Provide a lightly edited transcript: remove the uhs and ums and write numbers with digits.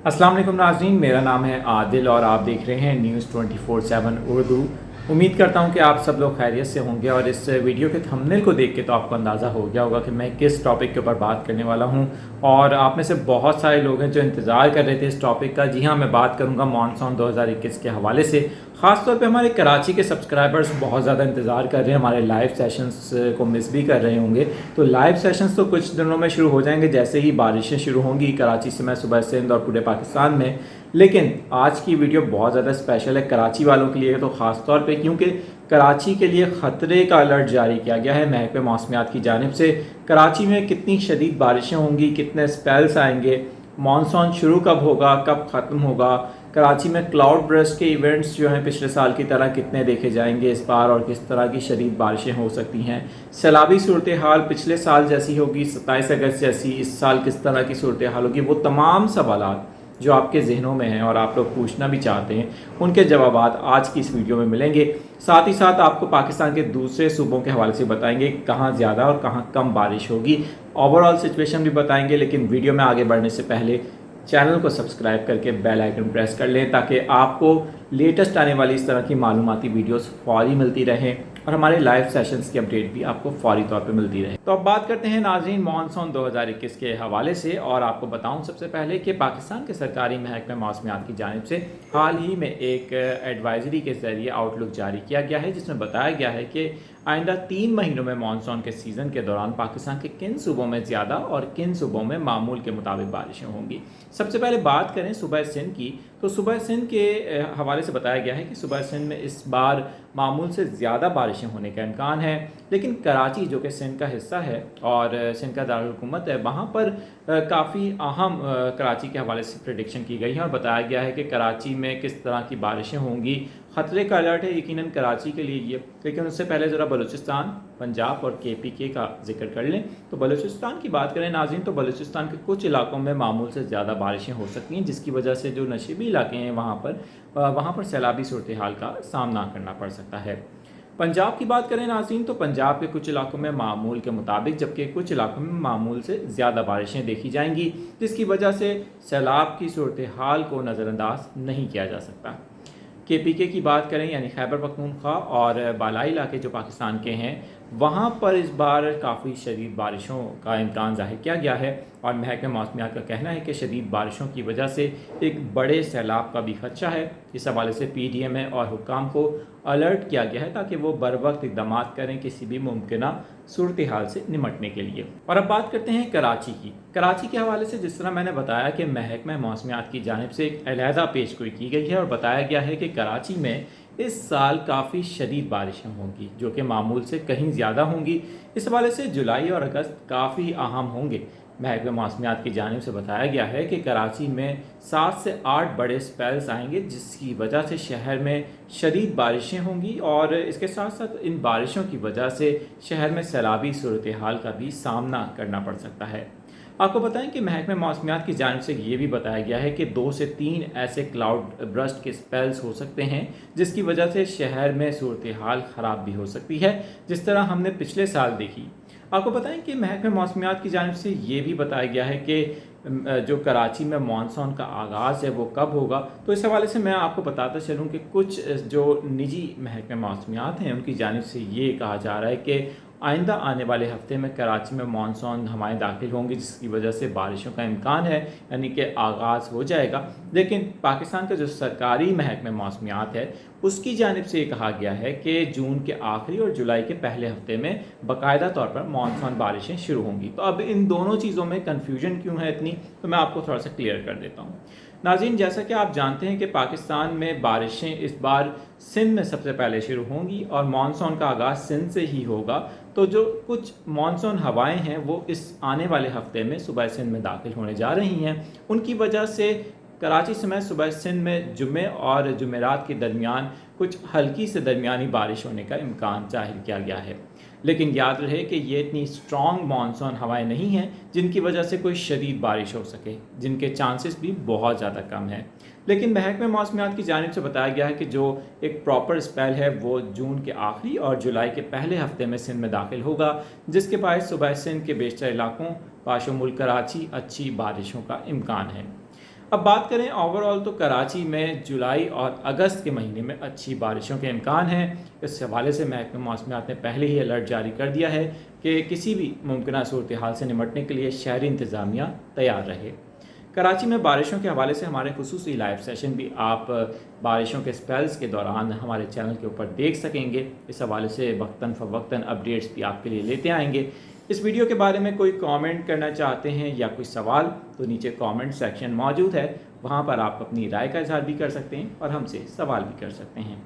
अस्सलाम वालेकुम नाज़रीन, मेरा नाम है आदिल और आप देख रहे हैं न्यूज़ 24/7 उर्दू। उम्मीद करता हूं कि आप सब लोग खैरियत से होंगे और इस वीडियो के थंबनेल को देख के तो आपको अंदाज़ा हो गया होगा कि मैं किस टॉपिक के ऊपर बात करने वाला हूं। और आप में से बहुत सारे लोग हैं जो इंतज़ार कर रहे थे इस टॉपिक का। जी हाँ, मैं बात करूंगा मॉनसून 2021 के हवाले से। ख़ास तौर पे हमारे कराची के सब्सक्राइबर्स बहुत ज़्यादा इंतज़ार कर रहे हैं, हमारे लाइव सेशंस को मिस भी कर रहे होंगे। तो लाइव सेशंस तो कुछ दिनों में शुरू हो जाएंगे जैसे ही बारिशें शुरू होंगी कराची से मैं सुबह सिंध और पूरे पाकिस्तान में। लेकिन आज की वीडियो बहुत ज़्यादा स्पेशल है कराची वालों के लिए तो ख़ास तौर पे, क्योंकि कराची के लिए ख़तरे का अलर्ट जारी किया गया है महकमे मौसमियात की जानिब से। कराची में कितनी शदीद बारिशें होंगी, कितने स्पेल्स आएंगे, मॉनसून शुरू कब होगा, कब ख़त्म होगा, कराची में क्लाउड बर्स्ट के इवेंट्स जो हैं पिछले साल की तरह कितने देखे जाएंगे इस बार और किस तरह की शदीद बारिशें हो सकती हैं, सैलाबी सूरत हाल पिछले साल जैसी होगी 27 अगस्त जैसी, इस साल किस तरह की सूरत हाल होगी, वो तमाम सवालात जो आपके जहनों में हैं और आप लोग पूछना भी चाहते हैं उनके जवाब आज की इस वीडियो में मिलेंगे। साथ ही साथ आपको पाकिस्तान के दूसरे सूबों के हवाले से बताएंगे कहाँ ज़्यादा और कहाँ कम बारिश होगी, ओवरऑल सिचुएशन भी बताएंगे। लेकिन वीडियो में आगे बढ़ने से पहले चैनल को सब्सक्राइब करके बेल आइकन प्रेस कर लें ताकि आपको लेटेस्ट आने वाली इस तरह की मालूमाती वीडियोस फौरी मिलती रहें और हमारे लाइव सेशंस की अपडेट भी आपको फौरी तौर पे मिलती रहे। तो अब बात करते हैं नाज़रीन मॉनसून 2021 के हवाले से। और आपको बताऊं सबसे पहले कि पाकिस्तान के सरकारी महकमे मौसमियात की जानिब से हाल ही में एक एडवाइजरी के ज़रिए आउटलुक जारी किया गया है जिसमें बताया गया है कि आइंदा 3 महीनों में मानसून के सीज़न के दौरान पाकिस्तान के किन सूबों में ज़्यादा और किन सूबों में मामूल के मुताबिक बारिशें होंगी। सबसे पहले बात करें सूबा सिंध की, तो सूबा सिंध के हवाले से बताया गया है कि सूबा सिंध में इस बार मामूल से ज़्यादा बारिशें होने का इम्कान है। लेकिन कराची जो कि सिंध का हिस्सा है और सिंध का दारुल हुकूमत है, वहाँ पर काफ़ी अहम कराची के हवाले से प्रेडिक्शन की गई है और बताया गया है कि कराची में किस तरह की बारिशें होंगी। ख़तरे का अलर्ट है यकीनन कराची के लिए ये, लेकिन उससे पहले ज़रा बलूचिस्तान, पंजाब और KPK का जिक्र कर लें। तो बलूचिस्तान की बात करें नाज़रीन, तो बलूचिस्तान के कुछ इलाकों में मामूल से ज़्यादा बारिशें हो सकती हैं जिसकी वजह से जो नशीबी इलाके हैं वहाँ पर सैलाबी सूरत हाल का सामना करना पड़ सकता है। पंजाब की बात करें नाज़रीन, तो पंजाब के कुछ इलाकों में मामूल के मुताबिक जबकि कुछ इलाकों में मामूल से ज़्यादा बारिशें देखी जाएंगी जिसकी वजह से सैलाब की सूरत हाल को नज़रअंदाज नहीं किया जा सकता। KPK की बात करें यानी खैबर पख्तूनख्वा और बालाई इलाके जो पाकिस्तान के हैं, वहाँ पर इस बार काफ़ी शदीद बारिशों का इम्कान ज़ाहिर किया गया है और महकमे मौसमियात का कहना है कि शदीद बारिशों की वजह से एक बड़े सैलाब का भी खदशा है। इस हवाले से PDMA और हुक्काम को अलर्ट किया गया है ताकि वो बर वक्त इक़दाम करें किसी भी मुमकिन सूरत हाल से निमटने के लिए। और अब बात करते हैं कराची की। कराची के हवाले से जिस तरह मैंने बताया कि महकमे मौसमियात की जानिब से एक अलहदा पेशगोई की गई है और बताया गया है कि कराची में इस साल काफ़ी शदीद बारिशें होंगी जो कि मामूल से कहीं ज़्यादा होंगी। इस हवाले से जुलाई और अगस्त काफ़ी अहम होंगे। महकमे मौसमियात की जानिब से बताया गया है कि कराची में 7 से 8 बड़े स्पेल्स आएंगे जिसकी वजह से शहर में शदीद बारिशें होंगी और इसके साथ साथ इन बारिशों की वजह से शहर में सैलाबी सूरत हाल का भी सामना करना पड़ सकता है। आपको बताएं कि महकमे मौसमियात की जानिब से ये भी बताया गया है कि 2 से 3 ऐसे क्लाउड बर्स्ट के स्पेल्स हो सकते हैं जिसकी वजह से शहर में सूरत हाल ख़राब भी हो सकती है जिस तरह हमने पिछले साल देखी। आपको बताएं कि महकमे मौसमियात की जानिब से ये भी बताया गया है कि जो कराची में मानसून का आगाज़ है वो कब होगा। तो इस हवाले से मैं आपको बताता चलूँ कि कुछ जो निजी महकमे मौसमियात हैं उनकी जानिब से ये कहा जा रहा है कि आइंदा आने वाले हफ्ते में कराची में मानसून हवाएं दाखिल होंगी जिसकी वजह से बारिशों का इम्कान है, यानी कि आगाज़ हो जाएगा। लेकिन पाकिस्तान का जो सरकारी महकमे मौसमियात है उसकी जानिब से ये कहा गया है कि जून के आखिरी और जुलाई के पहले हफ्ते में बाकायदा तौर पर मानसून बारिशें शुरू होंगी। तो अब इन दोनों चीज़ों में कन्फ्यूजन क्यों है इतनी, तो मैं आपको थोड़ा सा क्लियर कर देता हूँ। नाज़रीन, जैसा कि आप जानते हैं कि पाकिस्तान में बारिशें इस बार सिंध में सबसे पहले शुरू होंगी और मानसून का आगाज़ सिंध से ही होगा। तो जो कुछ मानसून हवाएं हैं वो इस आने वाले हफ्ते में सुबह सिंध में दाखिल होने जा रही हैं। उनकी वजह से कराची समेत सुबह सिंध में जुमे और जुमेरात के दरमियान कुछ हल्की से दरमियानी बारिश होने का इम्कान जाहिर किया गया है। लेकिन याद रहे कि ये इतनी स्ट्रॉन्ग मानसून हवाएं नहीं हैं जिनकी वजह से कोई शदीद बारिश हो सके, जिनके चांसेस भी बहुत ज़्यादा कम हैं। लेकिन महकमे मौसमियात की जानिब से बताया गया है कि जो एक प्रॉपर स्पेल है वो जून के आखिरी और जुलाई के पहले हफ्ते में सिंध में दाखिल होगा जिसके बायस सुबह सिंध के बेशतर इलाकों पाशुमुल कराची अच्छी बारिशों का इम्कान है। اب بات کریں اوور آل تو کراچی میں جولائی اور اگست کے مہینے میں اچھی بارشوں کے امکان ہیں۔ اس حوالے سے محکمہ موسمیات نے پہلے ہی الرٹ جاری کر دیا ہے کہ کسی بھی ممکنہ صورتحال سے نمٹنے کے لیے شہری انتظامیہ تیار رہے۔ کراچی میں بارشوں کے حوالے سے ہمارے خصوصی لائیو سیشن بھی آپ بارشوں کے سپیلز کے دوران ہمارے چینل کے اوپر دیکھ سکیں گے۔ اس حوالے سے وقتاً فوقتاً اپڈیٹس بھی آپ کے لیے لیتے آئیں گے۔ اس ویڈیو کے بارے میں کوئی کامنٹ کرنا چاہتے ہیں یا کوئی سوال تو نیچے کامنٹ سیکشن موجود ہے، وہاں پر آپ اپنی رائے کا اظہار بھی کر سکتے ہیں اور ہم سے سوال بھی کر سکتے ہیں۔